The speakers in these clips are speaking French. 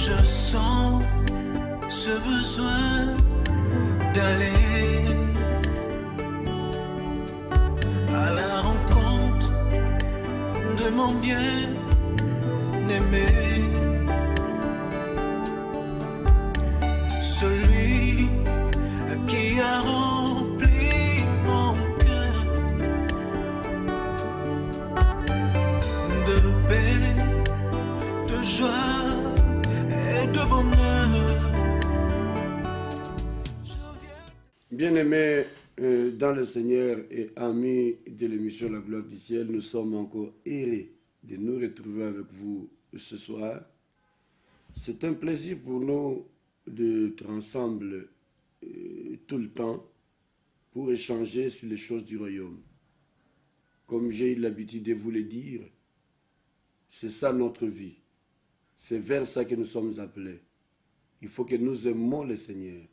Je sens ce besoin d'aller à la rencontre de mon bien-aimé, celui qui a rempli mon cœur de paix, de joie et de bonheur. Bien-aimés dans le Seigneur et amis de l'émission La Gloire du Ciel, nous sommes encore heureux de nous retrouver avec vous ce soir. C'est un plaisir pour nous d'être ensemble tout le temps pour échanger sur les choses du royaume. Comme j'ai eu l'habitude de vous le dire, c'est ça notre vie. C'est vers ça que nous sommes appelés. Il faut que nous aimions le Seigneur,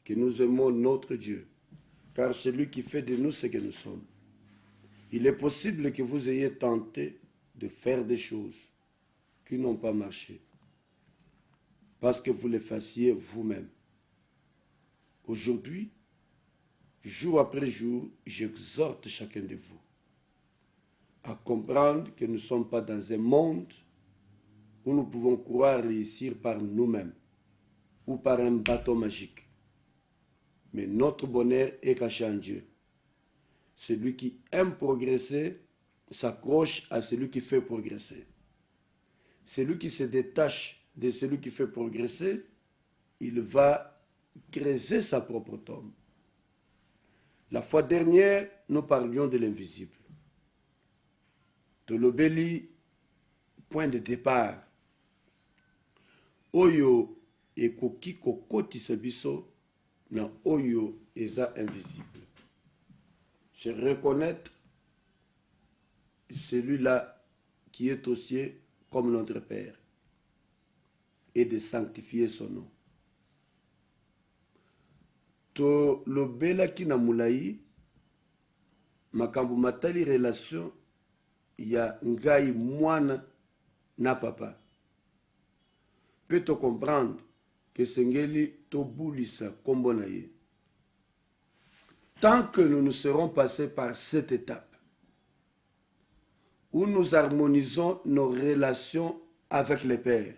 que nous aimons notre Dieu, car c'est lui qui fait de nous ce que nous sommes. Il est possible que vous ayez tenté de faire des choses qui n'ont pas marché, parce que vous les fassiez vous-même. Aujourd'hui, jour après jour, j'exhorte chacun de vous à comprendre que nous ne sommes pas dans un monde où nous pouvons croire réussir par nous-mêmes ou par un bateau magique. Mais notre bonheur est caché en Dieu. Celui qui aime progresser s'accroche à celui qui fait progresser. Celui qui se détache de celui qui fait progresser, il va creuser sa propre tombe. La fois dernière, nous parlions de l'invisible. Tolobeli, point de départ. Oyo ekoki kokotisa biso na oyo eza invisible. C'est reconnaître celui-là qui est aux cieux comme notre Père et de sanctifier son nom. To lobelaki na mulai makambo matali relation ya ngai mwana na papa. Peut-on comprendre que sengeli to bulisa kombo na ye. Tant que nous nous serons passés par cette étape où nous harmonisons nos relations avec le Père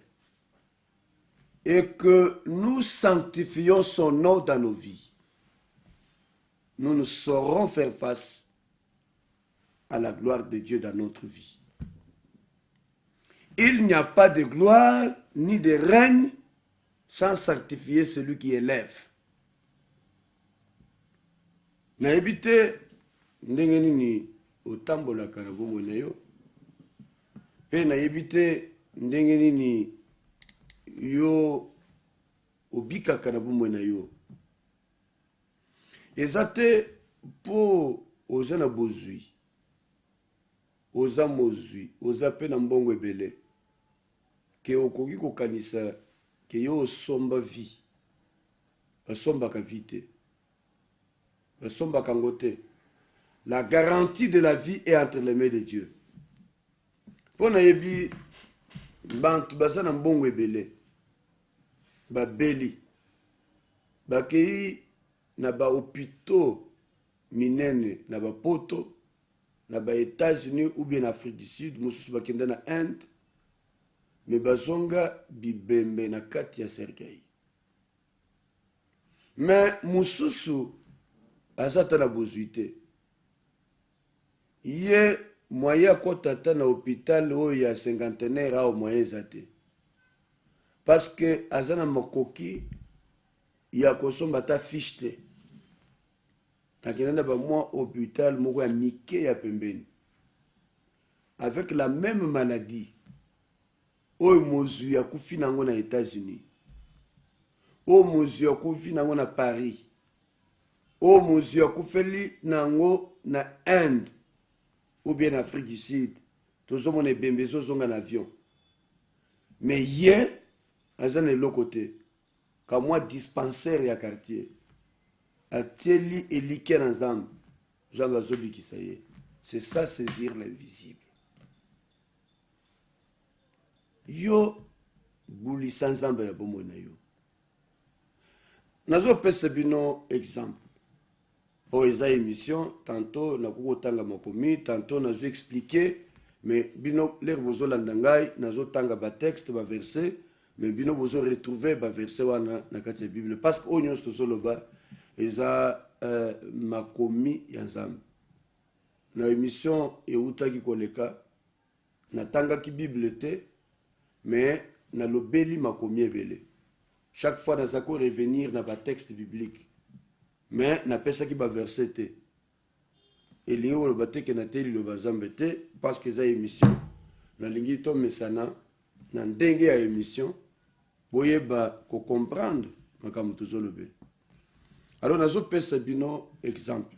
et que nous sanctifions son nom dans nos vies, nous ne saurons faire face à la gloire de Dieu dans notre vie. Il n'y a pas de gloire ni de règne sans sanctifier celui qui élève. Nayebi te ndenge nini otambolaka na bomoi na yo, mpe nayebi te ndenge nini yo obikaka na bomoi na yo. Eza te mpo oza na bozwi, oza mozwi, oza pe na mbongo ebele, ke okoki kokanisa ke yo osomba vi. Basombaka vi te. Basombaka ngo te. La garantie de la vie est entre les mains de Dieu. Mpo nayebi bantu baza na mbongo ebele, babeli, bakei na ba hôpitaux minene na ba poto na ba États-Unis ou bien Afrique du Sud, mosusu bakenda na Inde, me bazonga bibembe na kati ya cercueil. Mais mosusu azata na bozwi te. Ye moyen akotata na hôpital oyo ya cinquantenaire ao moyen eza te. Parce que aza na makoki ya kosomba ta fiche te. Akenda na ba mwa hôpital moko ya mike ya pembeni. Avec la même maladie. Oyo mozwi akufi nango na États-Unis. Oyo mozwi akufi nango na Paris. Oyo mozwi akufeli nango na Inde. Ou bien en Afrique du Sud. Tous on est bembezo zonga en avion. Mais hier, aza na l'autre côté. Quand moi dispensaire ya quartier. Atieli elike na nzambe. Jean Gazobi qui ça y est. C'est ça saisir l'invisible. Yo bulisa nzambe na bomoi na yo. Nazopesa bino exemple. Oyo eza émission, tantôt nakokotanga makomi, tantôt nazo expliquer, mais bino lere bozolanda ngai nazotanga ba texte ba verset, mais bino bozo retrouver ba verset wana na kati ya Bible parce que oyo nyonso tozoloba eza makomi ya nzambe. Na émission eutaki koleka natangaki Bible te, mais nalobeli makomi ebele. Chaque fois naza ko revenir na ba texte biblique. Mais napesaki ba verset te. Elingi koloba te ke nateli lo bazambe te parce que eza émission. Nalingi to mesana na ndenge ya émission boyeba ko comprendre makambo tozolobela. Alors nazopesa bino exemple.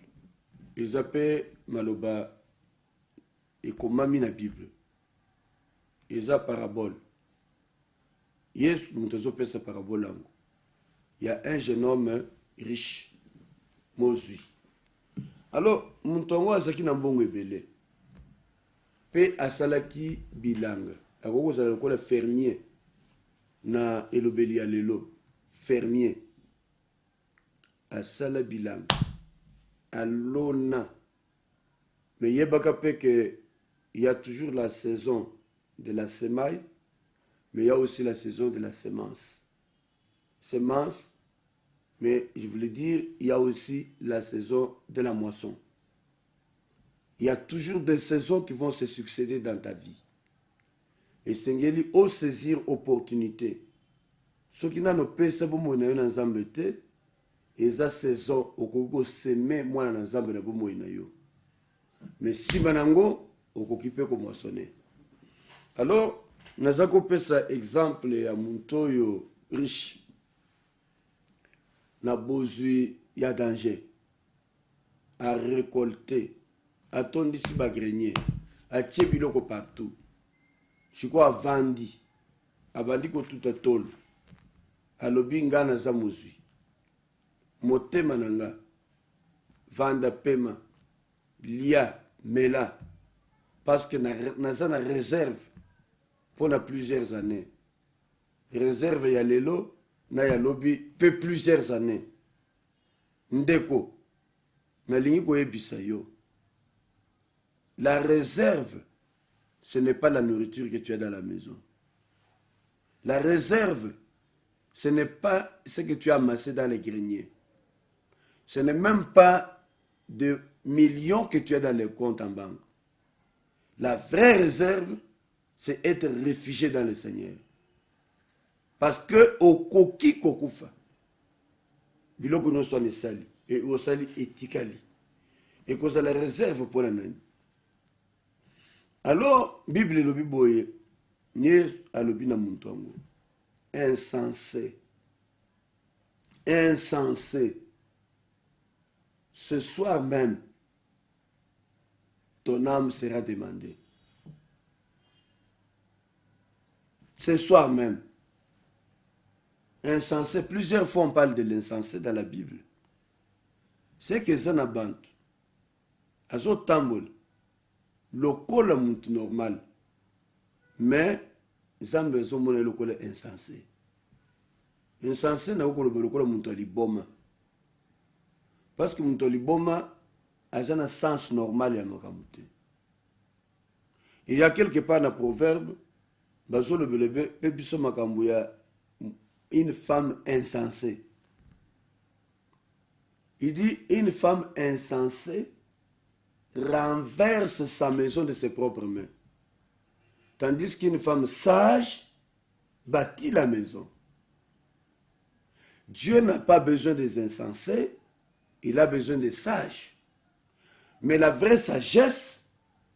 Eza pe maloba ekomami na Bible. Eza parabole. Yes, nous avons fait cette parabole. Il y a un jeune homme riche, Mosui. Alors, nous avons fait un bon ébélé. Pe asalaki bilanga. Alors, vous avez le fermier. Na elobeli alelo. Fermier. Asala bilanga. Alona. Mais il y a toujours la saison de la semaille. Mais il y a aussi la saison de la semence. Semence, mais je voulais dire, il y a aussi la saison de la moisson. Il y a toujours des saisons qui vont se succéder dans ta vie. Et Seigneur, au saisir opportunité. Ceux qui n'ont pas ça pour moi dans ensemble té, et ça saison au Congo semer moi dans ensemble na bomo inayo. Mais si banango au occupé comme moissonner. Alors nazako pesa exemple ya muntoyo riche na bozui ya danger à récolter à tondisi ba grenier à tie biloko partout siko avandi abandi ko tuta tolo alobi ngana za mozui motema nanga vanda pema lia mela parce que naza na réserve pendant plusieurs années. Réserve ya lelo na ya lobi peu plusieurs années. Ndeko na lingi ko ebisa yo. La réserve, ce n'est pas la nourriture que tu as dans la maison. La réserve, ce n'est pas ce que tu as amassé dans les greniers. Ce n'est même pas de millions que tu as dans les comptes en banque. La vraie réserve, c'est être réfugié dans le Seigneur. Parce que au koki kokufa, biloko no soit sali et au sali etikali et cause la réserve pour la nani. Alors Bible lobi boye nye alobi na muntu wangu insensé, insensé. Ce soir même ton âme sera demandée. Ce soir même. Insensé, plusieurs fois on parle de l'insensé dans la Bible. C'est que ça n'a pas. Azo tambol. Lokola muntu normal. Mais, zambe zo mona lokola insensé. Insensé na lokola muntu aliboma. Parce que muntu aliboma a un sens normal ya makamute. Il y a quelque part dans proverbe bazo le belebe pebiso makambu ya une femme insensée. Il dit une femme insensée renverse sa maison de ses propres mains. Tandis qu'une femme sage bâtit la maison. Dieu n'a pas besoin des insensés, il a besoin des sages. Mais la vraie sagesse,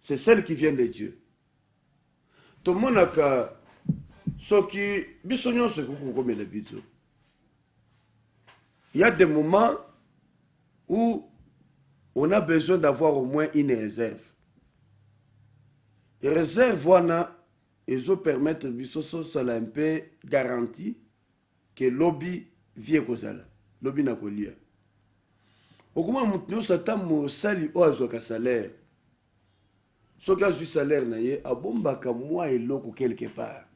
c'est celle qui vient de Dieu. Tout le monde a ce qui bisognon se comme les biso. Il y a des moments où on a besoin d'avoir au moins une réserve. Et réserve voilà, ils ont permettre biso cela un peu garanti que lobby vie kozala, lobby na kolia. Au comment mutu satan mo sali o azoka salaire. Ce qui a du salaire na ye abombaka moi et loko quelque part.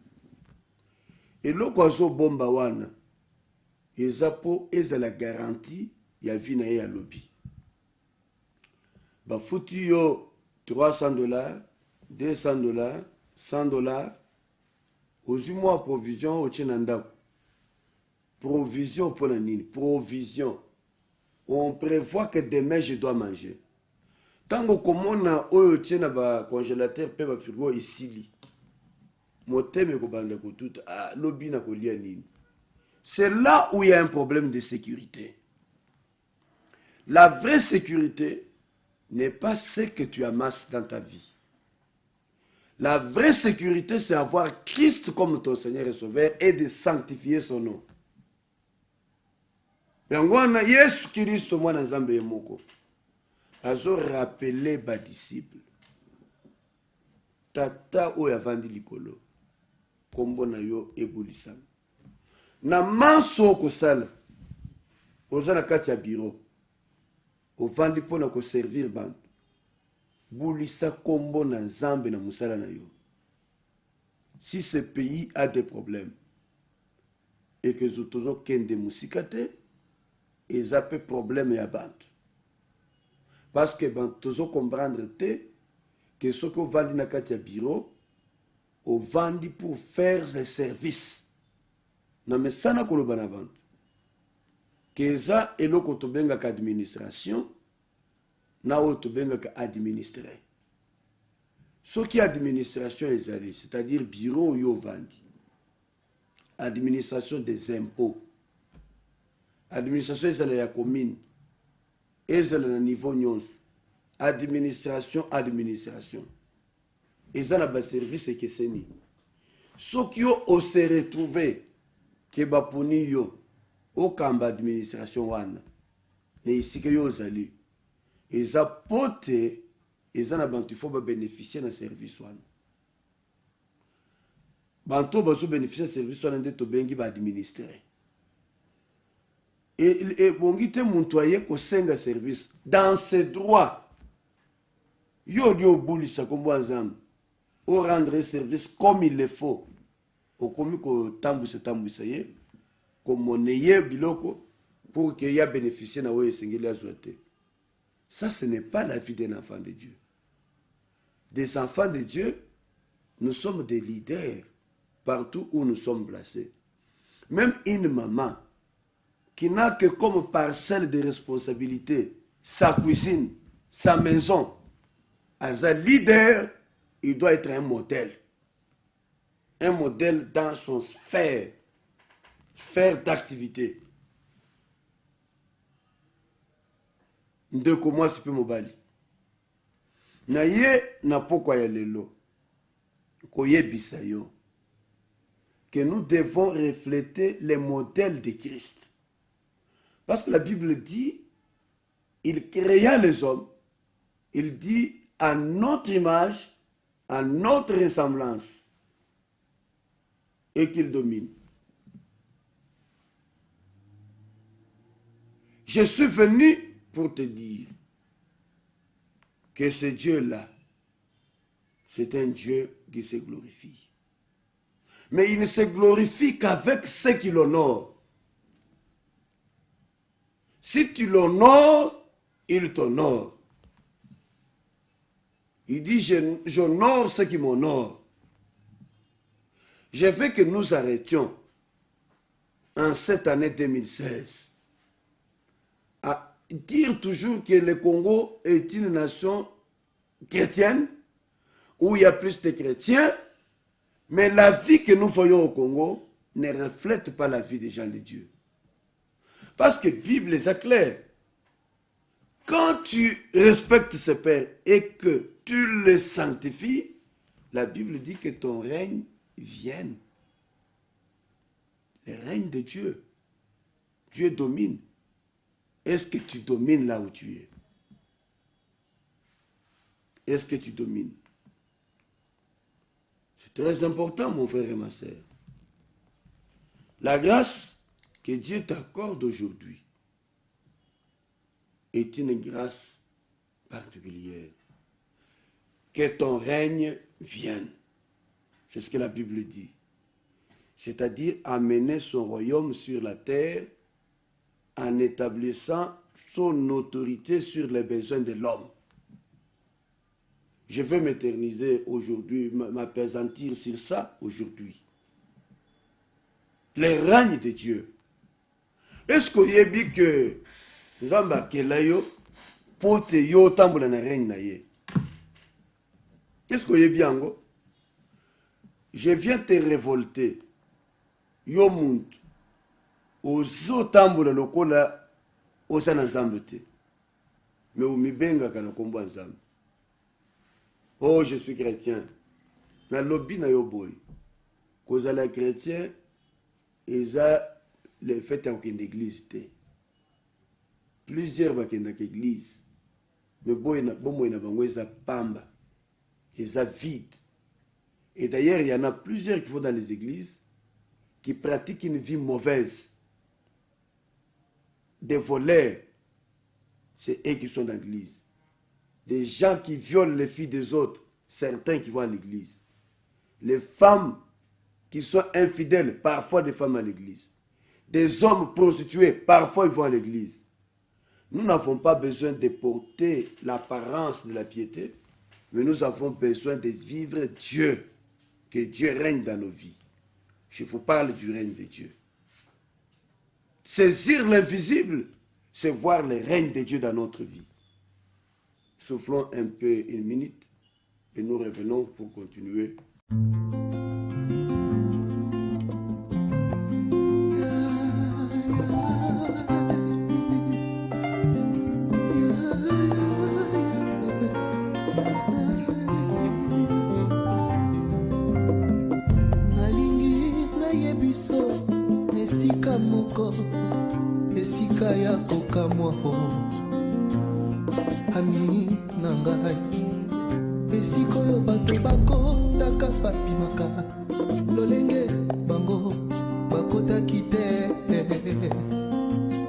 eloko azobomba wana eza po ezala garantie ya vie na ye ya lobi. Bafuti yo $300, $200, $100, ozwi mwa provision otie na ndako. Provision pour la nini? Provision. On prévoit que demain je dois manger. Tango komona oyo tie na ba congélateur pe ba frigo isili. Moteme ko banda ko tout lobi na kolia nini. C'est là où il y a un problème de sécurité. La vraie sécurité n'est pas ce que tu amasses dans ta vie. La vraie sécurité, c'est avoir Christ comme ton Seigneur et Sauveur et de sanctifier son nom. Yangwana Yesu Kristo mwana nzambe yemoko azo rappeler ba disciples tata oyo avandi likolo kombo na yo ebulisama na manso kosala oza na kati ya bureau ovandi mpona koservir bantu bulisa kombo na nzambe na musala na yo. Si ce pays a des problèmes et que zotozo kende musika te eza pe problème ya bantu parce que bantu tozo comprendre te que soki ovandi na kati ya bureau ovandi pour faire un service na mesana koloba na bantu ke eza eloko tobengaka administration na oyo tobengaka administrer. Soki administration ezali, c'est-à-dire bureau oyo ovandi, administration des impôts, administration ezala ya commune, ezala na niveau nyonso, administration ezala ba service ekeseni. Soki yo ose retrouver ke baponi yo okamba administration wana ne isike yo ozali eza pote eza na bantu fo ba bénéficier na service wana. Bantu bazo bénéficier na service wana nde to bengi ba administrer. Et bongi te muntu aye kosenga service dans ses droits. Yo dio bulisa kombo nzambe o rendre service comme il le faut. Okomi ko tambwisa ye ko moneye biloko pour que ya bénéficier na oye sengeli azote. Ça, ce n'est pas la vie d'un enfant de Dieu. Des enfants de Dieu, nous sommes des leaders partout où nous sommes placés. Même une maman qui n'a que comme parcelle de responsabilité sa cuisine, sa maison, as un leader, il doit être un modèle. Un modèle dans son sphère d'activité. Ndeko mwasi pe mobali na ye na pokwa ya lelo koyebisa yo que nous devons refléter les modèles de Christ, parce que la Bible dit il créa les hommes, il dit à notre image, à notre ressemblance, et qu'il domine. Je suis venu pour te dire que ce Dieu-là, c'est un Dieu qui se glorifie. Mais il ne se glorifie qu'avec ceux qui l'honorent. Si tu l'honores, il t'honore. Il dit, j'honore ceux qui m'honorent. Je veux que nous arrêtions en cette année 2016 à dire toujours que le Congo est une nation chrétienne, où il y a plus de chrétiens, mais la vie que nous voyons au Congo ne reflète pas la vie des gens de Dieu. Parce que la Bible est claire. Quand tu respectes ce Père et que tu le sanctifies, la Bible dit que ton règne vienne. Le règne de Dieu. Dieu domine. Est-ce que tu domines là où tu es? Est-ce que tu domines? C'est très important, mon frère et ma sœur. La grâce que Dieu t'accorde aujourd'hui est une grâce particulière. Que ton règne vienne. C'est ce que la Bible dit. c'est-à-dire amener son royaume sur la terre en établissant son autorité sur les besoins de l'homme. Je vais m'éterniser aujourd'hui, m'appesantir sur ça aujourd'hui. Le règne de Dieu. Est-ce que vous avez dit que Zamba Kelayo pote yo tambola na règne na ye? Est-ce que vous avez bien? Je viens te révolter. Yo muntu. Ozo tambola lokola osana nzambe te. Mais umibenga kana kombo nzambe. Oh, je suis chrétien. Na lobby na yo boy. Kozala chrétien, eza le fait d'aucune église. Plusieurs bakenda église. Mais boy na bomo na bango eza pamba. Eza vide. Et d'ailleurs, il y en a plusieurs qui vont dans les églises qui pratiquent une vie mauvaise. Des voleurs, c'est eux qui sont dans l'église. Des gens qui violent les filles des autres, certains qui vont à l'église. Les femmes qui sont infidèles, parfois des femmes à l'église. Des hommes prostitués, parfois ils vont à l'église. Nous n'avons pas besoin de porter l'apparence de la piété, mais nous avons besoin de vivre Dieu, que Dieu règne dans nos vies. Je vous parle du règne de Dieu. Saisir l'invisible, c'est voir le règne de Dieu dans notre vie. Soufflons un peu une minute et nous revenons pour continuer. Esika moko, esika ya kokamwa ami nangai, esika oyo bato bakotaka bapimaka lolenge bango bakotaki te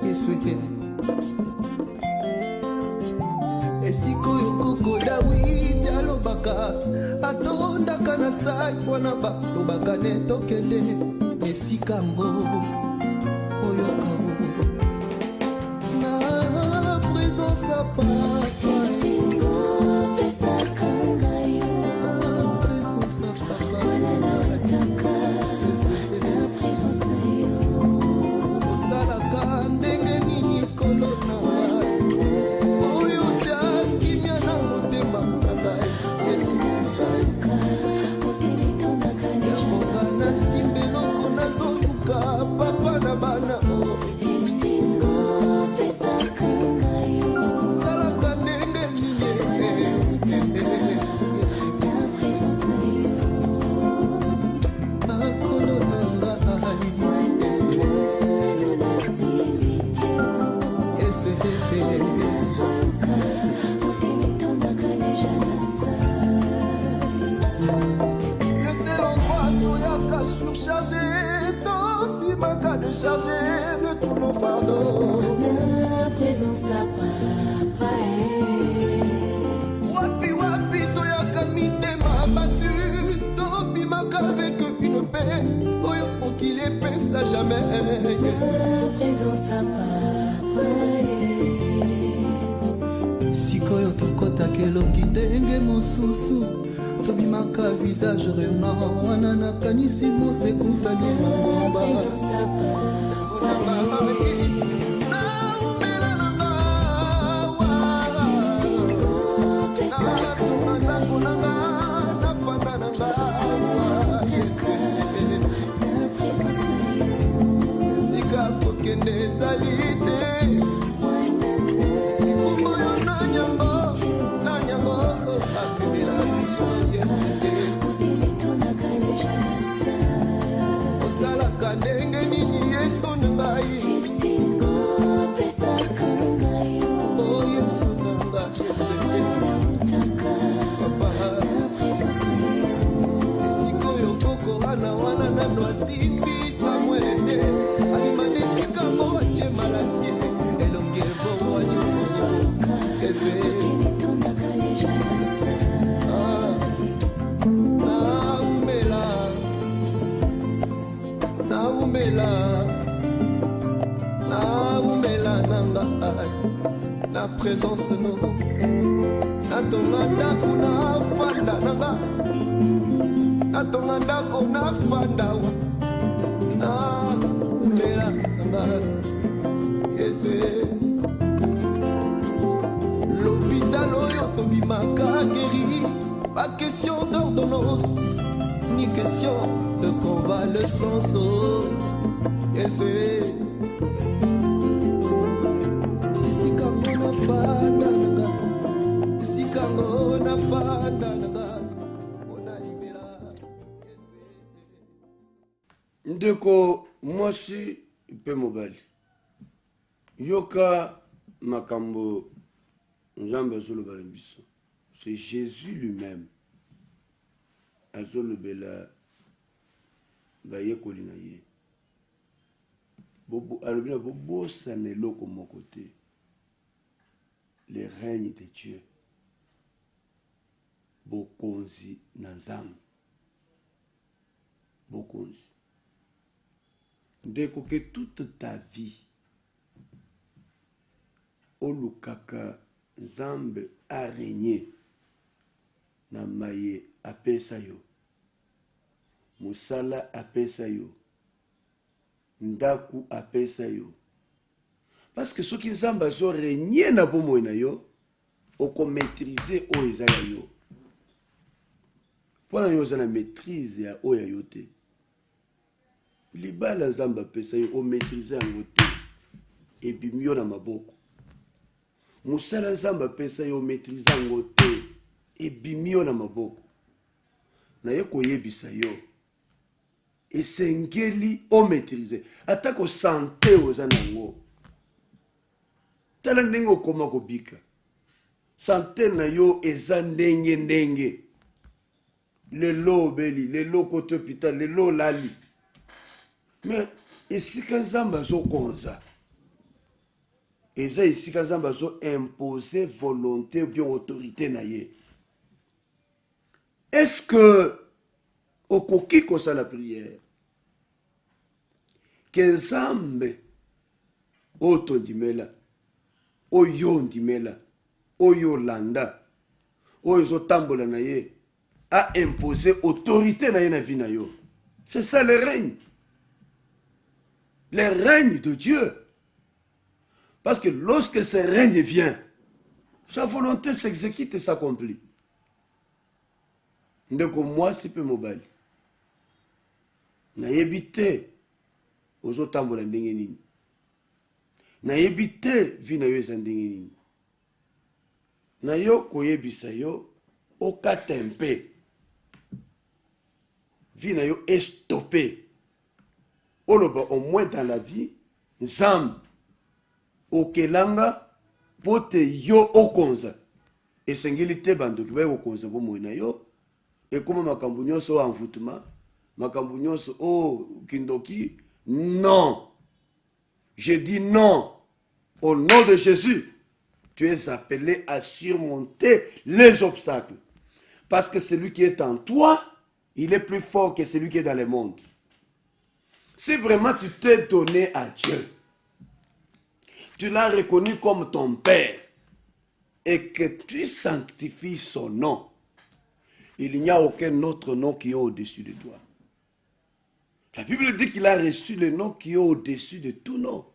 eswete esika oyo koko Dawidi alobaka atondaka na sai wana balobaka ne tokende esika ngo oyo kao na présence à papa esingo pesa kangayo présence à papa wana wataka na présence na yo osalaka ndenge nini kolona oyo jakimia na motema nanga yesu nasaka kotelitondaka na simbeloko nazoluka papa na bana esingo pesa kangayo salaka ndenge nini na présence na yo akolo nanga le seul endroit toyaka surchargé tobimaka déchargé de tous nos fardeaux na présence à papa wapi wapi toyaka mitema battu tobimaka avec une paix oyo mokili epesa jamais na présence à papa sikoyo tokotaka elongi ndenge mosusu tobimaka visage rayonnant wana nakanisi mosekutani na ngomba naumela nanga ndako nanga nafanda nanga esika kokende ezali te osalaka ndenge nini yesu na ngai o yesu na ngai esika oyo kokorana wana nano asimbi samuele te abimana esika ngo atie malasie elongi ebongwani moso ese bombela nanga na présence no natonga ndako na fanda nanga natonga ndako na fanda wa na bombela nanga Yesu l'hôpital oyo tobimaka guéri pas question d'ordonnance ni question de convalescence Yesu isikango na fanda nanga isikango na fanda nanga ona libera Yesu ndeko mwasi mpe mobali yoka makambo nzambe azolobela biso c'est Jésus lui-même azolobela bayekoli na ye alobi na bobosana eloko moko te le règne de Dieu bokonzi na nzambe bokonzi ndeko que toute ta vie olukaka nzambe a régné na maye apesa yo musala apesa yo ndaku apesa yo parce que soki nzambe azo régné na bomoi na yo okomaîtriser oyo eza ya yo mpona yo oza na maîtrise ya oyo ya yo te libala nzambe apesa yo omaîtrise yango te ebimi yo na maboko musala nzambe apesa yo maîtrise yango te ebimi yo na maboko na ye koyebisa yo esengeli omaîtrise atako sante oza nango tala ndenge okoma kobika sante na yo eza ndenge lelo obeli lelo kote hôpital lelo olali mais esika nzambe azokonza eza esika nzambe azo-imposer volonté ou bien autorité na ye est-ce que okoki kosala prière ke nzambe oyo tondimela oyo ondimela oyo olanda oyo ezotambola na ye a imposer autorité na ye na vie na yo c'est ça le règne de Dieu. Parce que lorsque ce règne vient, sa volonté s'exécute et s'accomplit. Ndeko moi si peu mobile. Na yebite ozotambola ndenge nini. Na yebite vi na yo eza ndenge nini. Na yo koyebisa yo okatempe. Vi na yo estoppé. Oloba au moins dans la vie, nzambe okelanga pote yo okonza esengeli te bandoki baye kokonza bomoi na yo ekoma makambo nyonso o envoûtement makambo nyonso o kindoki non je dis non au nom de Jésus tu es appelé à surmonter les obstacles parce que celui qui est en toi il est plus fort que celui qui est dans le monde. Si vraiment tu t'es donné à Dieu, tu l'as reconnu comme ton Père et que tu sanctifies son nom, il n'y a aucun autre nom qui est au-dessus de toi. La Bible dit qu'il a reçu le nom qui est au-dessus de tout nom,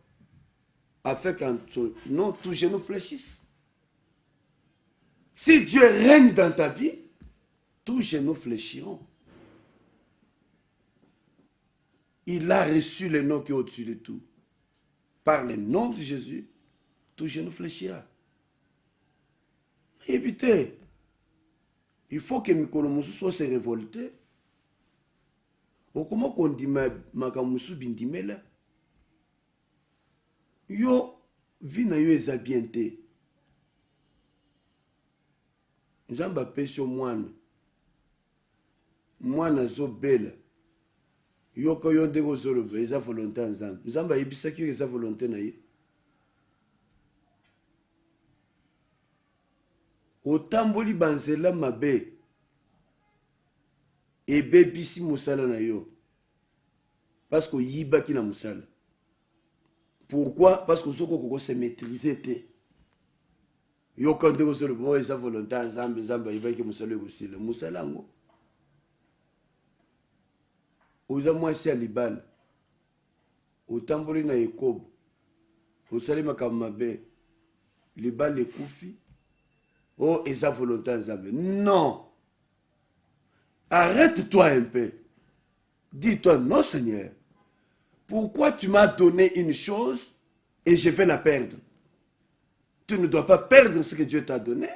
afin qu'en son nom, tout genou fléchisse. Si Dieu règne dans ta vie, tous genoux fléchiront. Il a reçu le nom qui est au-dessus de tout. Par le nom de Jésus, tout genou fléchira. Évitez. Il faut que Mikolomusu soit se révolter. Comment qu'on dit Makamusu bindimela? Yo, vina yo ezabiente. Nzamba pesio mwana. Mwana zo bela. Yoko yo ndeko zoloba eza volonté nzambe. Nzamba yebisaki yo eza volonté na ye. Otamboli banzela mabe. Ebebisi musala na yo. parce que yibaki na musala. Pourquoi? Parce que Zoko se maîtriser te. Yo quand vous le bon et sa volonté ensemble yibaki musala aussi le musala ngo. Oza mwasi ya libala. Otamboli na ekobo. Osali makambo mabe. Libala ekufi. Oh, et sa volonté ensemble. Non. Arrête-toi un peu. Dis-toi, non Seigneur. Pourquoi tu m'as donné une chose et je vais la perdre? Tu ne dois pas perdre ce que Dieu t'a donné.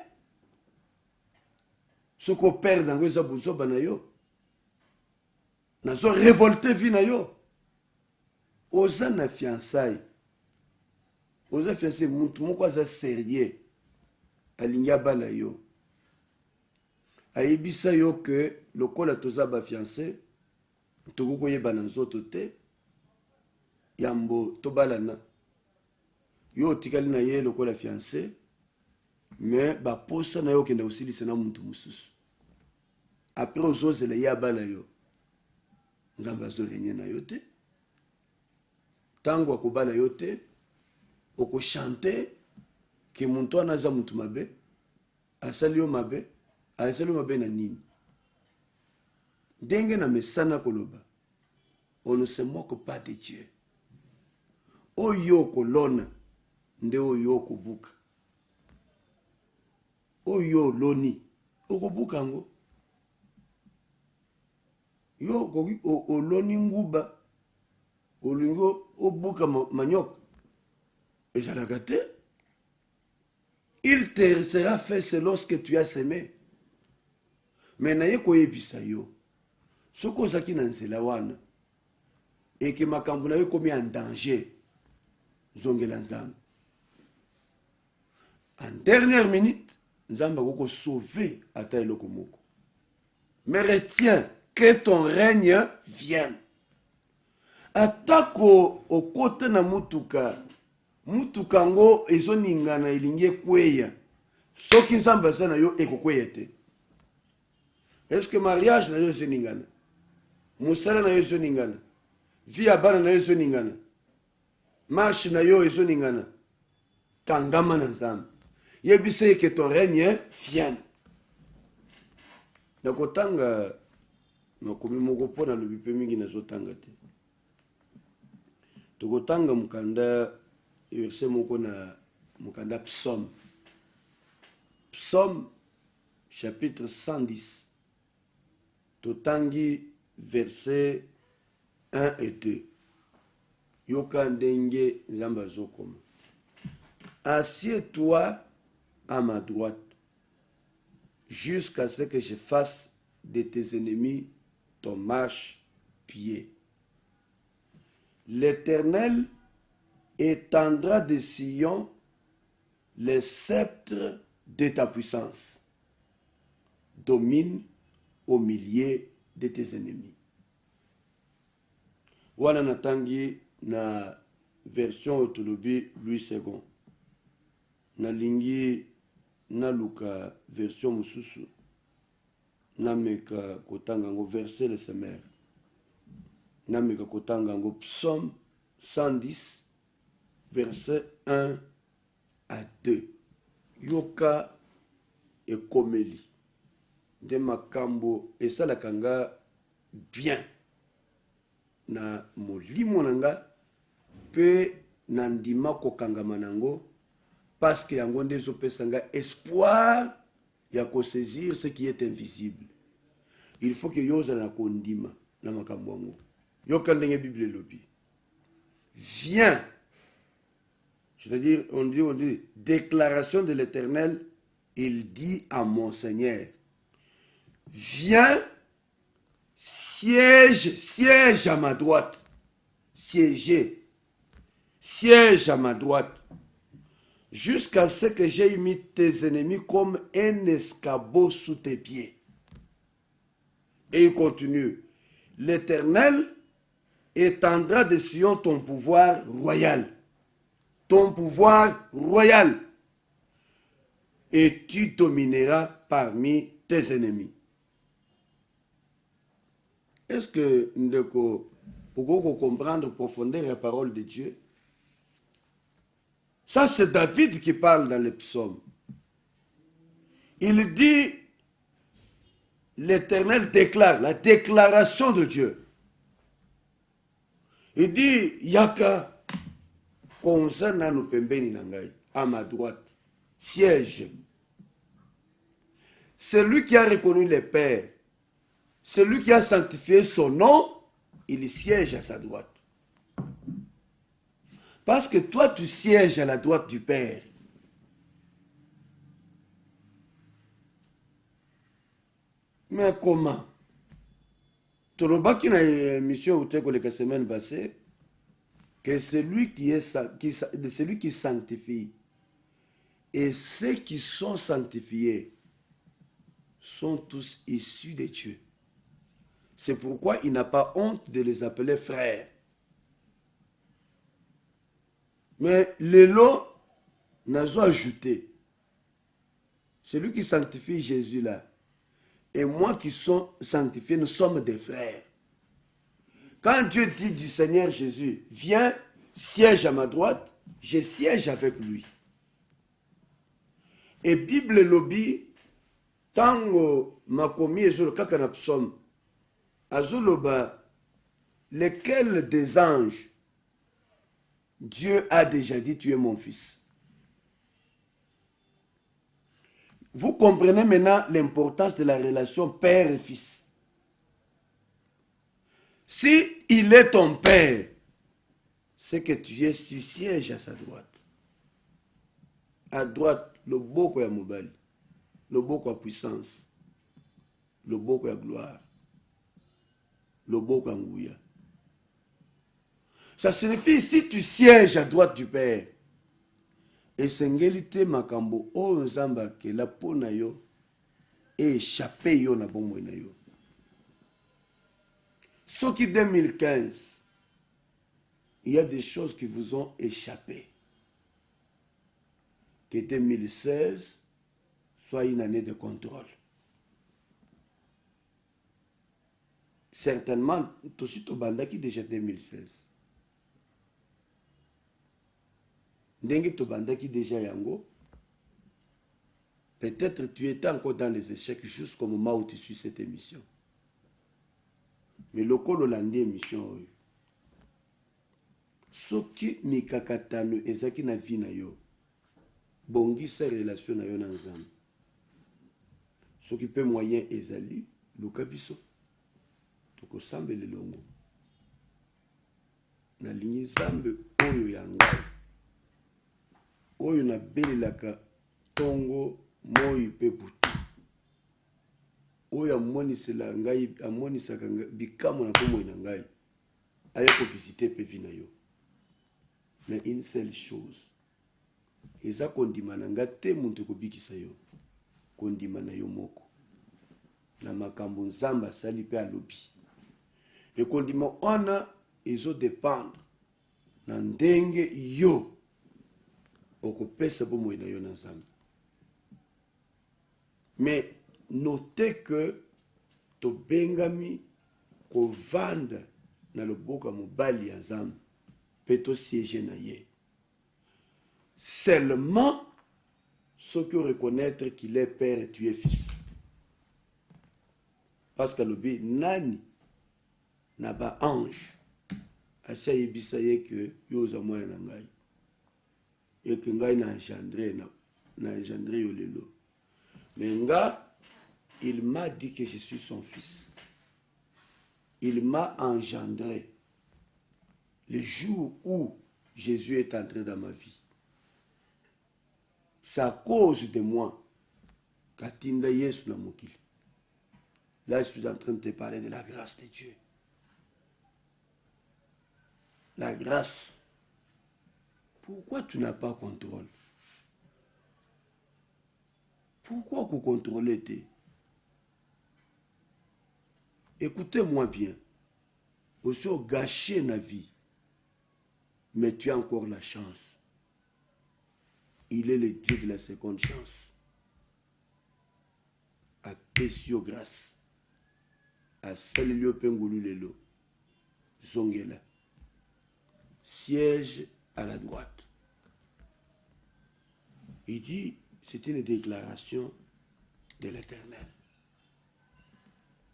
Ce qu'on perd dans le sabouso banayo. Nazo révolté vinayo. Oza na fiançailles. Oza fiançailles muntu moko aza sérieux. Alinga bala yo. Ayebisa yo que lokola toza ba fiancé, toko koyeba na nzoto te, yambo tobalana. Yo tikali na ye lokola fiancé, mais ba posa na yo kenda osilisa na muntu mususu. Après ozozela ya bala yo. Nzambe azorenye na yo te. Tango akobala yo te, oko chanter que muntu anaza muntu mabe, asali yo mabe, asali yo mabe na nini. Denge na mesana koloba. On ne se moque pas de Dieu. Oyo kolona, nde oyo kobuka. Oyo loni, okobuka ngo. Yo koki oloni nguba, olingo obuka manioc. Et j'allais te. Il te sera fait selon ce que tu as semé. Mais naye koyebisa yo. Soko zaki na nzela wana. Et que makambo na yo komi en danger. Zongela nzambe. En dernière minute, nzambe koko sauver ata eloko moko. Mais retiens que ton règne vienne. Atako okote na mutuka. Mutuka ngo ezoningana elingi kweya. Soki nzambe sana yo ekokweya te. Est-ce que mariage na yo ezoningana? Musala na yo ezoningana? Vie abana na yo ezoningana? Marche na yo ezoningana? Kangama na nzambe. Yebise que ton règne vienne. Nakotanga makomi moko pona lobipe mingi nazotanga te. Tokotanga mukanda verset moko na mukanda psaume. Psaume chapitre 110. Totangi verset 1 et 2. Yoka ndenge nzamba zokoma. Assieds-toi à ma droite, jusqu'à ce que je fasse de tes ennemis ton marche-pied. L'Éternel étendra de Sion les sceptres de ta puissance. Domine au milieu de tes ennemis. Wana natangi na version autolobi Louis II. Na lingi na luka version mususu. Na meka kotanga ngo verset le semer. Na meka kotanga ngo psaume 110 verset 1 à 2. Yoka ekomeli. De makambo esalaka nga bien na molimo nanga pe na ndima kokangama nango parce que yango nde ezopesa nga espoir ya kosaisir ce qui est invisible. Il faut que yo ozala na kondima na makambo yango. Yoka ndenge Bible elobi. Viens. C'est-à-dire, on dit, déclaration de l'Éternel, il dit à mon Seigneur, viens, siège à ma droite. Siège à ma droite. Jusqu'à ce que j'aie mis tes ennemis comme un escabeau sous tes pieds. Et il continue. L'Éternel étendra de Sion ton pouvoir royal. Ton pouvoir royal. Et tu domineras parmi tes ennemis. Est-ce que ndeko pour comprendre profondeur la parole de Dieu. Ça, c'est David qui parle dans les psaumes. Il dit, l'Éternel déclare, la déclaration de Dieu. Il dit, Yaka, konzana no pembeni nangai, à ma droite, siège. Celui qui a reconnu le Père, celui qui a sanctifié son nom, il siège à sa droite. Parce que toi, tu sièges à la droite du Père. Mais comment? Tu l'as qui a une mission où la semaine passée, que celui qui sanctifie et ceux qui sont sanctifiés sont tous issus de Dieu. C'est pourquoi il n'a pas honte de les appeler frères. Mais les lots n'a pas ajouté. Celui qui sanctifie Jésus là, et moi qui sont sanctifiés, nous sommes des frères. Quand Dieu dit du Seigneur Jésus, viens, siège à ma droite, je siège avec lui. Et Bible lobby, tango makomi ezolo kaka na psaume, azoloba, lequel des anges Dieu a déjà dit, tu es mon fils. Vous comprenez maintenant l'importance de la relation père et fils. Si il est ton père, c'est que tu sièges à sa droite. À droite, le boko ya mobile, le boko ya puissance, le boko ya gloire, le boko ya nguya. Ça signifie, si tu sièges à droite du Père, et sengelite makambo o nzamba ke la pona yo et échappé yo na bombo na yo. Sauf qu'en 2015, il y a des choses qui vous ont échappé. Que 2016 soit une année de contrôle. Certainement, Toshito Bandaki déjà 2016. Ndenge Tobandaki déjà yango. Peut-être tu étais encore dans les échecs jusqu'au moment où tu suis cette émission. Mais le col holandais émission. Soki mikakatano ezaki na vie na yo. Bongi sa relation na yo na nzambe. Soki pe moyen ezali luka biso. Toko sambe lelongo. Na lingi zambe oyo ya ngai. Oyo na belelaka tongo moi pe butu. Oyo amonisela ngai amonisaka bikamo na komoi na ngai. Aye ko visiter pe vi na yo. Mais une seule chose. Eza kondima na nga te muntu ko bikisa yo. Kondima na yo moko. Na makambo nzamba sali pe alobi. E kondima ona ezo dépendre na ndenge yo okopesa bomoi na yo na nzambe. Mais notez que tobengami kovanda na loboko mobali ya nzambe pe to siéger na ye. Seulement ceux qui reconnaître qu'il est père et tu es fils. Parce que lobi nani na ba ange asa yebisa ye que yo za moya na ngai. Et que ngai na engendré yo lelo. Mais nga, il m'a dit que je suis son fils. Il m'a engendré le jour où Jésus est entré dans ma vie. C'est à cause de moi qu'Atinda Yesu la mokili. Là, je suis en train de te parler de la grâce de Dieu. La grâce. Pourquoi tu n'as pas contrôle? Pourquoi vous contrôlez? Écoutez-moi bien. Aussi gâché la vie. Mais tu as encore la chance. Il est le Dieu de la seconde chance. À Pessio grâce. À Salilio Pengulu Lelo. zongela. Siège à la droite. Il dit, c'est une déclaration de l'Éternel.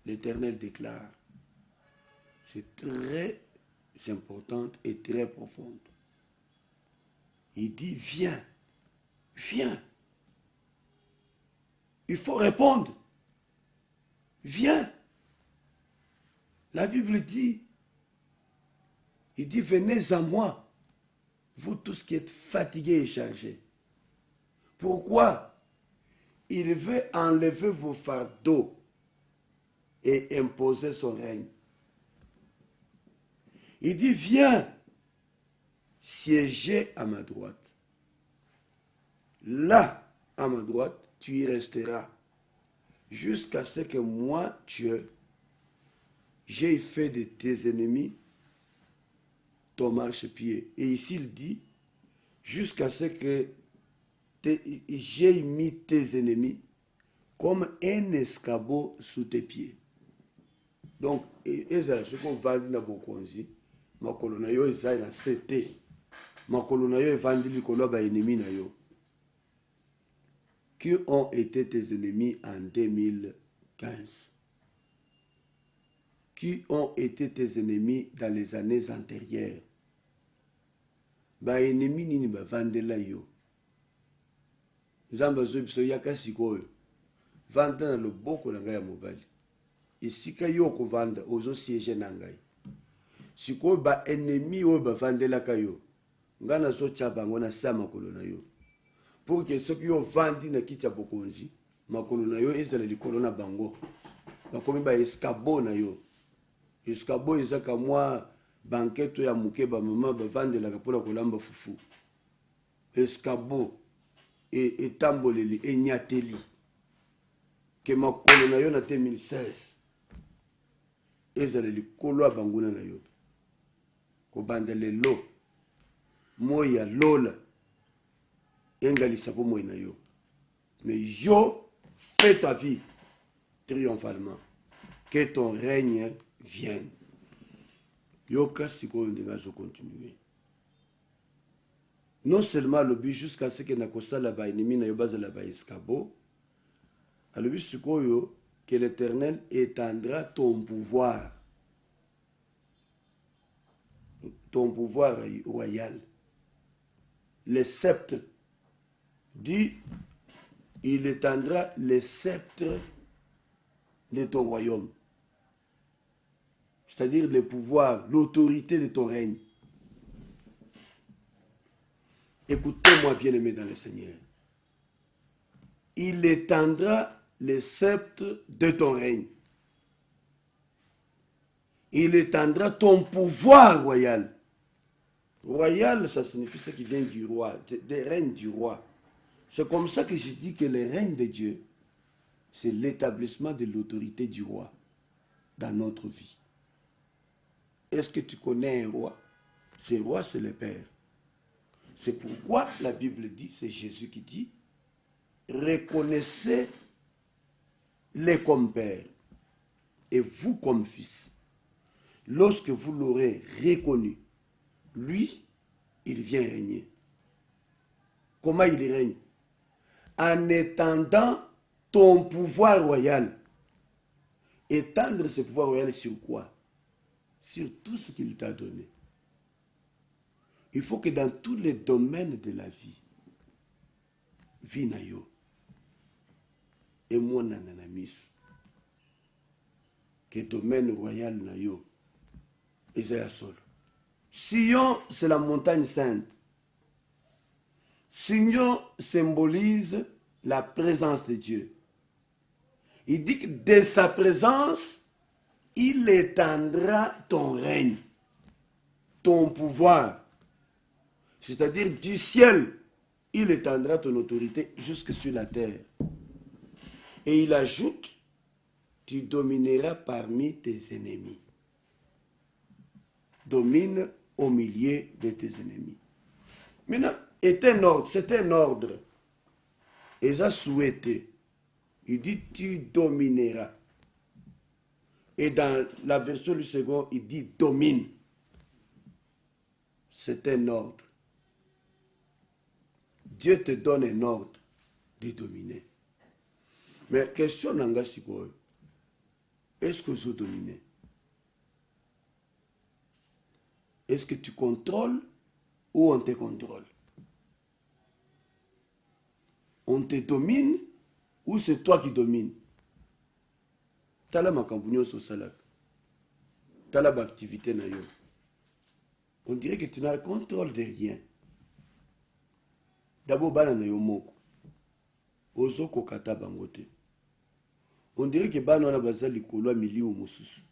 L'Éternel déclare, c'est très importante et très profonde. Il dit, viens, viens. Il faut répondre. Viens. La Bible dit, il dit, venez à moi, vous tous qui êtes fatigués et chargés. Pourquoi? Il veut enlever vos fardeaux et imposer son règne. Il dit, viens siéger à ma droite. Là, à ma droite, tu y resteras jusqu'à ce que moi, Dieu, j'ai fait de tes ennemis ton marchepied. Et ici, il dit, jusqu'à ce que j'ai mis tes ennemis comme un escabeau sous tes pieds. Donc, ce qu'on va dire dans Bokonzi, makolo na yo ezai na CT, makolo na yo evandi likolo ba ennemi na yo. Qui ont été tes ennemis en 2015? Qui ont été tes ennemis dans les années antérieures? Ba ennemi nini ba vandela yo? Nzamba zo biso yaka sikoyo. Vanda na loboko na ngai ya mobali. Isika yo ko vanda ozo siège na ngai. Sikoyo ba ennemi o ba vandela kayo. Ngana zo tchabango na sa makolo na yo. Pour que ceux qui ont vendu na kiti ya bokonzi, makolo na yo ezala likolo na bango. Bakomi ba escabo na yo. Escabo ezaka mwa banketo ya muke ba mama ba vandelaka mpona kolamba fufu. Escabo etamboleli enyateli ke makolo na yo na 2016 ezala likolo ya banguna na yo. Kobanda lelo moya lola engalisa po moyi na yo. Mais yo, fais ta vie triomphalement. Que ton règne vienne. Yo kasiko ndinga zo continuer. Non seulement le but jusqu'à ce que nakosala ba ennemi na yo bazala ba escabo. Le but sikoyo que l'Éternel étendra ton pouvoir. Ton pouvoir royal. Le sceptre dit, il étendra le sceptre de ton royaume. C'est-à-dire le pouvoir, l'autorité de ton règne. Écoutez-moi, bien-aimés dans le Seigneur. Il étendra le sceptre de ton règne. Il étendra ton pouvoir royal. Royal, ça signifie ce qui vient du roi, des règnes du roi. C'est comme ça que je dis que le règne de Dieu, c'est l'établissement de l'autorité du roi dans notre vie. Est-ce que tu connais un roi? Ce roi, c'est le Père. C'est pourquoi la Bible dit, c'est Jésus qui dit, reconnaissez-les comme Père et vous comme Fils. Lorsque vous l'aurez reconnu, lui, il vient régner. Comment il règne? En étendant ton pouvoir royal. Étendre ce pouvoir royal sur quoi? Sur tout ce qu'il t'a donné. Il faut que dans tous les domaines de la vie, vinayo, et moi nananamis, que domaine royal nayo, Isaiah Sol. Sion, c'est la montagne sainte. Sion symbolise la présence de Dieu. Il dit que de sa présence, il étendra ton règne, ton pouvoir. C'est-à-dire du ciel, il étendra ton autorité jusque sur la terre. Et il ajoute, tu domineras parmi tes ennemis. Domine au milieu de tes ennemis. Maintenant, c'est un ordre. Et ça souhaité. Il dit, tu domineras. Et dans la version du second, il dit, domine. c'est un ordre. Dieu te donne un ordre de dominer. Mais question nanga sikoyo, est-ce que vous dominez? Est-ce que tu contrôles ou on te contrôle? On te domine ou c'est toi qui domines? Tala makambunyo so salak. Tala ba activité na yo. On dirait que tu n'as le contrôle de rien. D'abord bana na yo moko. Ozo kokata bango te. On dirait que bana na baza likolo ya milimu mosusu.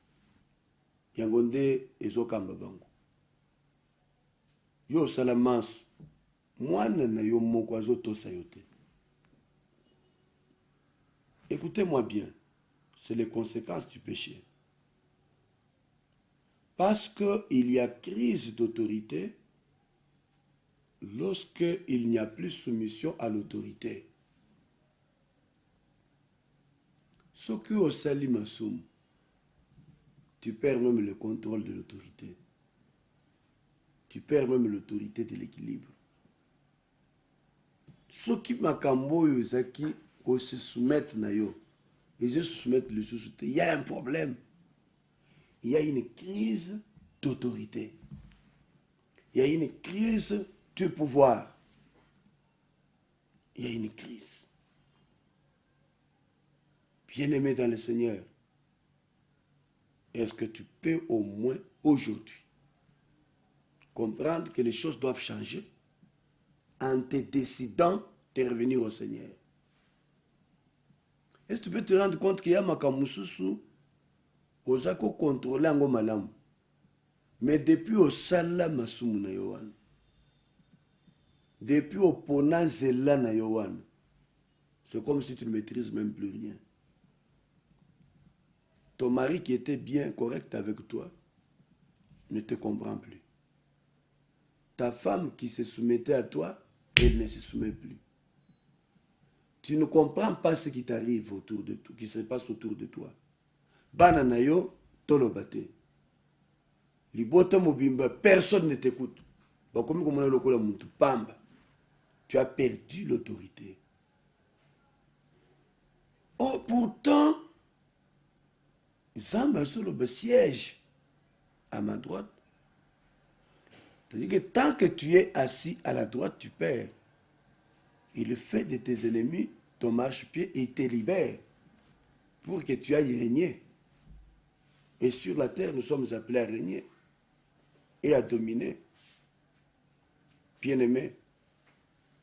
Yango nde ezokamba bango. Yo sala maso. Mwana na yo moko azotosa yo te. Écoutez-moi bien, c'est les conséquences du péché. Parce qu'il y a crise d'autorité lorsqu'il n'y a plus soumission à l'autorité. Ce qui est au salimasum, tu perds même le contrôle de l'autorité. Tu perds même l'autorité de l'équilibre. Ce qui m'a camboyé, c'est qu'on se soumette na yo. Et je se soumette le sous. Il y a un problème. Il y a une crise d'autorité. Il y a une crise du pouvoir. Il y a une crise. Bien-aimé dans le Seigneur, est-ce que tu peux au moins aujourd'hui comprendre que les choses doivent changer en te décidant de revenir au Seigneur? Est-ce que tu peux te rendre compte qu'il y a makamususu ozako contrôler ango malamu, mais depuis au sala masumu na yowan, depuis au ponanzela na yowan, c'est comme si tu ne maîtrises même plus rien. Ton mari qui était bien correct avec toi ne te comprend plus. Ta femme qui se soumettait à toi, elle ne se soumet plus. Tu ne comprends pas ce qui t'arrive autour de toi, qui se passe autour de toi. Bana yo, tolobate. Libota mobimba, personne ne t'écoute. Tu as perdu l'autorité. Oh, pourtant, Zamba Soloba siège à ma droite. C'est-à-dire que tant que tu es assis à la droite, tu perds. Et le fait de tes ennemis, ton marchepied, et te libère pour que tu ailles régner. Et sur la terre, nous sommes appelés à régner et à dominer. Bien-aimé,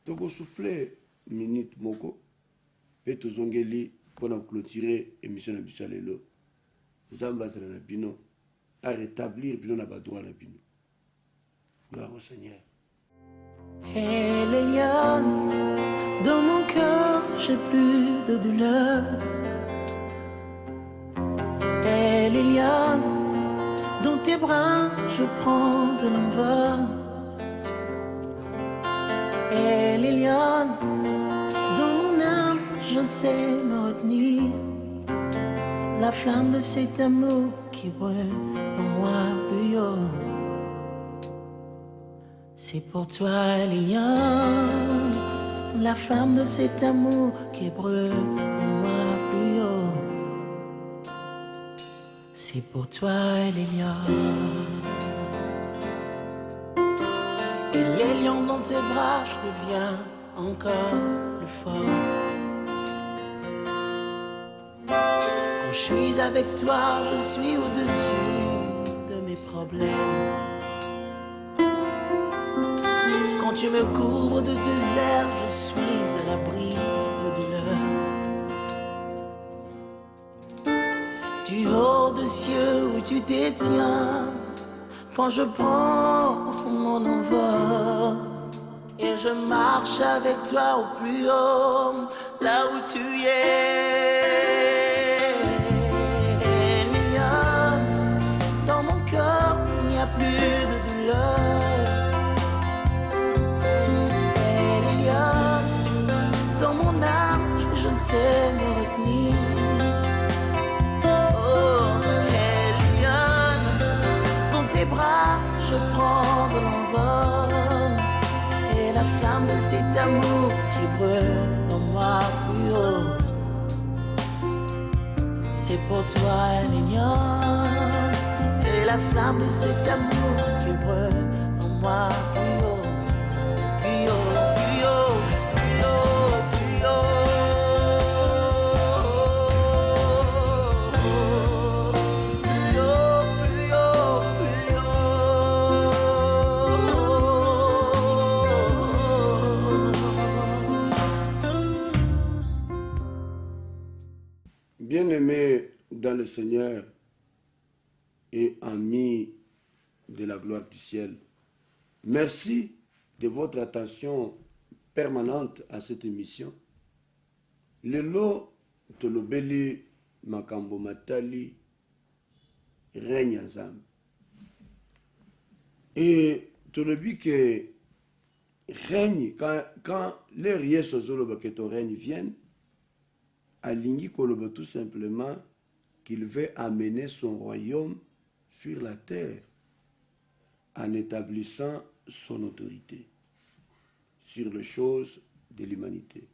donc au soufflet, minute moko, et tous ongeli pour clôturer l'émission de Bissalelo. Zamba Bino à rétablir Bino na badouan na Bino. Gloire au Seigneur. Elle est liane, dans mon cœur j'ai plus de douleur. Elle est liane, dans tes bras je prends de l'envol. Elle est liane, dans mon âme je sais me retenir. La flamme de cet amour qui brûle en moi plus haut. C'est pour toi, Liliane, la flamme de cet amour qui brûle en moi plus haut. C'est pour toi, Liliane. Et les lions dans tes bras, je deviens encore plus fort. Quand je suis avec toi, je suis au-dessus de mes problèmes. Quand tu me couvres de tes ailes, je suis à l'abri de douleur. Du haut des cieux où tu détiens, quand je prends mon envol, et je marche avec toi au plus haut, là où tu es. Liliane, dans mon cœur, il n'y a plus de douleur. Je ne sais me retenir. Oh, Eliane, dans tes bras, je prends de l'envol. la flamme de cet amour qui brûle en moi plus haut. C'est pour toi, mignonne, et la flamme de cet amour qui brûle en moi plus haut, plus haut, plus haut, plus haut, plus haut, plus haut, plus haut, plus haut. Bien-aimés dans le Seigneur et amis de la gloire du ciel, merci de votre attention permanente à cette émission. Lelo tolobeli makambo matali règne ensemble. Et tolobi que règne, quand les riès ozoloba que ton règne vienne, alingi koloba tout simplement qu'il veut amener son royaume sur la terre en établissant son autorité sur les choses de l'humanité.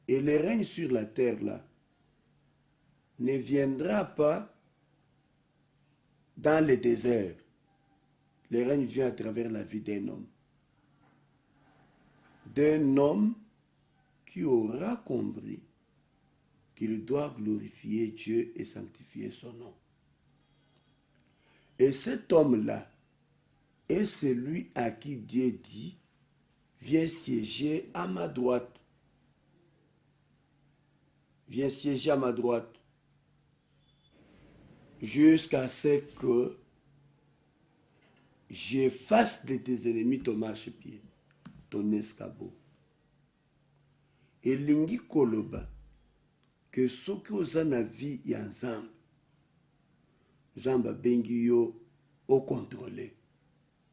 Et le règne sur la terre là ne viendra pas dans le désert. Le règne vient à travers la vie d'un homme. D'un homme qui aura compris qu'il doit glorifier Dieu et sanctifier son nom. Et cet homme-là est celui à qui Dieu dit, viens siéger à ma droite. Viens siéger à ma droite. Jusqu'à ce que j'efface de tes ennemis ton marchepied, ton escabeau. Et lingi koloba, que ce que oza na vie ya nzambe, nzambe abengi yo okontrole,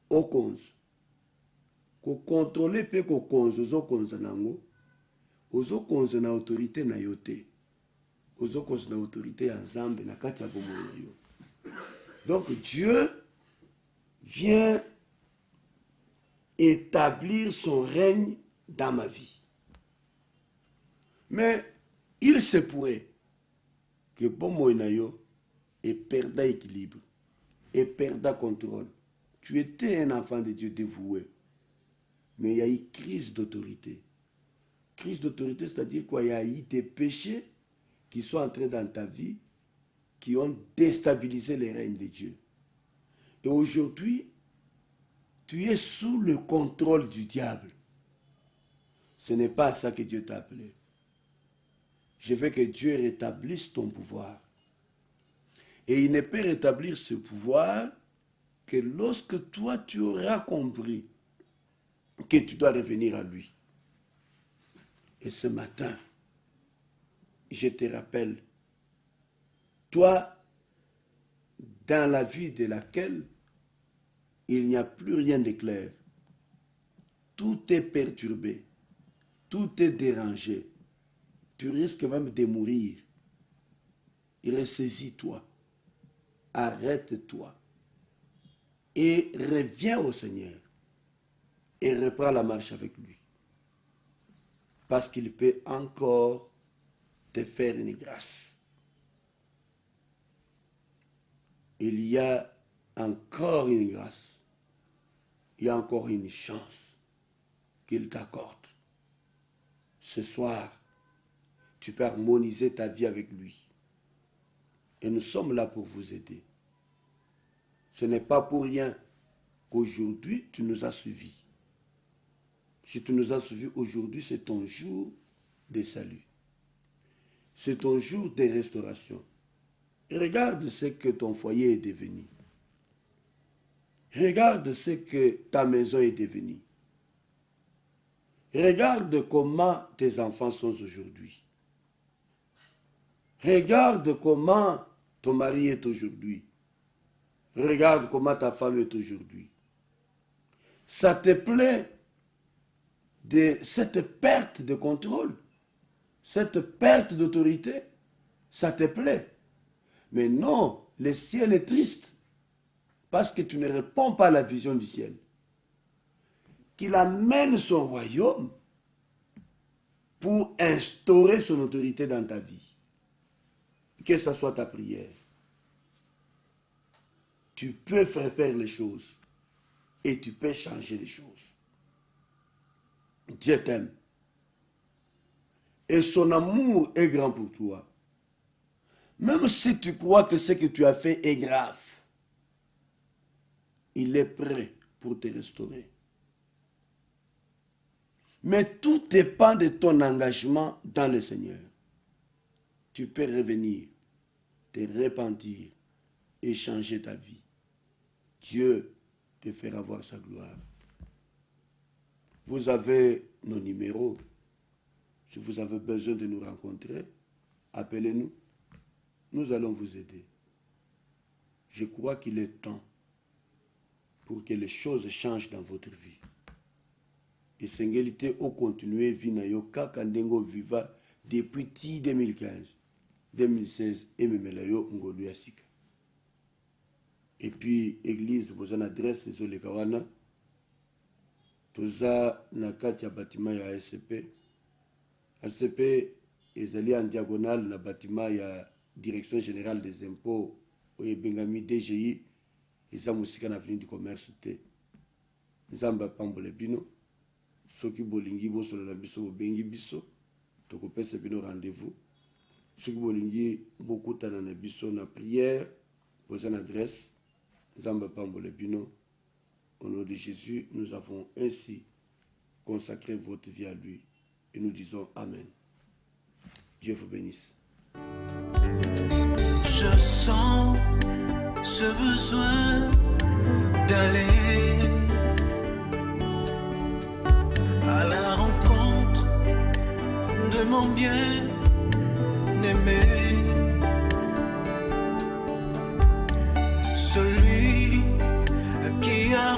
okonza. Kokontrole pe kokonza ozokonza nango, ozokonza na autorité na yo te. Ozokonza na autorité ya nzambe na kati ya bomoi na yo. Donc Dieu vient établir son règne dans ma vie. Mais il se pourrait que bomoi na yo et perda équilibre, et perda contrôle. Tu étais un enfant de Dieu dévoué, mais il y a eu crise d'autorité. Crise d'autorité, c'est-à-dire qu'il y a eu des péchés qui sont entrés dans ta vie, qui ont déstabilisé les règnes de Dieu. Et aujourd'hui, tu es sous le contrôle du diable. Ce n'est pas à ça que Dieu t'a appelé. Je veux que Dieu rétablisse ton pouvoir. Et il ne peut rétablir ce pouvoir que lorsque toi tu auras compris que tu dois revenir à lui. Et ce matin, je te rappelle, toi, dans la vie de laquelle il n'y a plus rien de clair, tout est perturbé, tout est dérangé, tu risques même de mourir. Ressaisis-toi, arrête-toi et reviens au Seigneur et reprends la marche avec lui. Parce qu'il peut encore te faire une grâce. Il y a encore une grâce. Il y a encore une chance qu'il t'accorde. Ce soir, tu peux harmoniser ta vie avec lui. Et nous sommes là pour vous aider. Ce n'est pas pour rien qu'aujourd'hui, tu nous as suivis. Si tu nous as suivis aujourd'hui, c'est ton jour de salut. C'est ton jour de restauration. Regarde ce que ton foyer est devenu. Regarde ce que ta maison est devenue. Regarde comment tes enfants sont aujourd'hui. Regarde comment ton mari est aujourd'hui. Regarde comment ta femme est aujourd'hui. Ça te plaît de cette perte de contrôle, cette perte d'autorité, ça te plaît. Mais non, le ciel est triste parce que tu ne réponds pas à la vision du ciel. qu'il amène son royaume pour instaurer son autorité dans ta vie. Que ce soit ta prière. Tu peux faire les choses et tu peux changer les choses. Dieu t'aime. Et son amour est grand pour toi. Même si tu crois que ce que tu as fait est grave, il est prêt pour te restaurer. Mais tout dépend de ton engagement dans le Seigneur. Tu peux revenir, te repentir et changer ta vie. Dieu te fera voir sa gloire. Vous avez nos numéros. Si vous avez besoin de nous rencontrer, appelez-nous. Nous allons vous aider. Je crois qu'il est temps pour que les choses changent dans votre vie. Et Sengelité au continuer vinayo kakandengo viva depuis 2015, 2016 et même layo ngolu yasika. Et puis église vous en adresse les kawana toza na kati ya bâtiment ya ACP. ACP ezali en diagonale na bâtiment ya Direction Générale des Impôts oye bengami DGI eza musika na avenue du Commerce te. Nzamba pambole bino. Soki bolingi bosolo na biso bengi biso tokopesa bino rendez-vous. Soki bolingi bokutana na biso na prière posez une adresse Nzamba pambole bino. Au nom de Jésus, nous avons ainsi consacré votre vie à lui et nous disons Amen. Dieu vous bénisse. Je sens ce besoin d'aller à la rencontre de mon bien-aimé, celui qui a